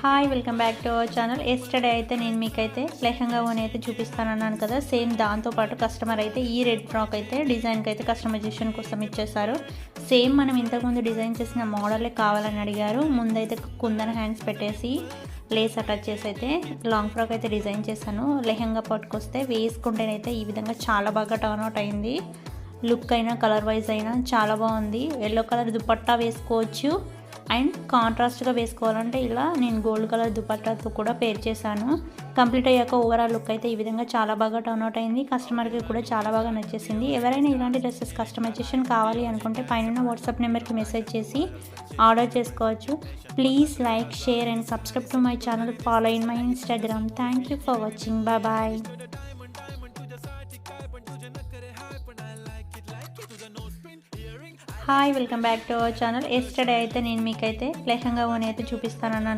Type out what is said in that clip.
Hi welcome back to our channel. Yesterday అయితే నేను మీకైతే లెహంగా ఓని అయితే చూపిస్తానన్నాను కదా. సేమ్ దాంతోపాటు కస్టమర్ అయితే ఈ రెడ్ ఫ్రాక్ అయితే డిజైన్కి అయితే కస్టమైజేషన్ కోసం ఇచ్చేసారు. సేమ్ మనం ఇంతకుముందు డిజైన్ చేసిన మోడలే కావాలని అడిగారు. ముందైతే కుందన్ హ్యాండ్స్ పెట్టేసి లేస్ అటాచ్ చేసి అయితే లాంగ్ ఫ్రాక్ అయితే డిజైన్ చేశాను. లెహంగా పట్టుకొస్తే వేసుకుంటేనైతే ఈ విధంగా చాలా బాగా టర్న్ అవుట్ అయింది. లుక్ అయినా కలర్ వైజ్ అయినా చాలా బాగుంది. ఎల్లో కలర్ దుపట్టా వేసుకోవచ్చు అండ్ కాంట్రాస్ట్గా వేసుకోవాలంటే ఇలా నేను గోల్డ్ కలర్ దుపట్టాతో కూడా పేర్ చేశాను. కంప్లీట్ అయ్యాక ఓవరాల్ లుక్ అయితే ఈ విధంగా చాలా బాగా టర్న్ అవుట్ అయింది. కస్టమర్కి కూడా చాలా బాగా నచ్చేసింది. ఎవరైనా ఇలాంటి డ్రెస్సెస్ కస్టమైజేషన్ కావాలి అనుకుంటే పైన వాట్సాప్ నెంబర్కి మెసేజ్ చేసి ఆర్డర్ చేసుకోవచ్చు. Please like, share and subscribe to my channel. Follow in my Instagram. Thank you for watching. Bye. Hi welcome back to our channel. Yesterday అయితే నేను మీకైతే లెహంగా ఓని అయితే చూపిస్తానన్నాను.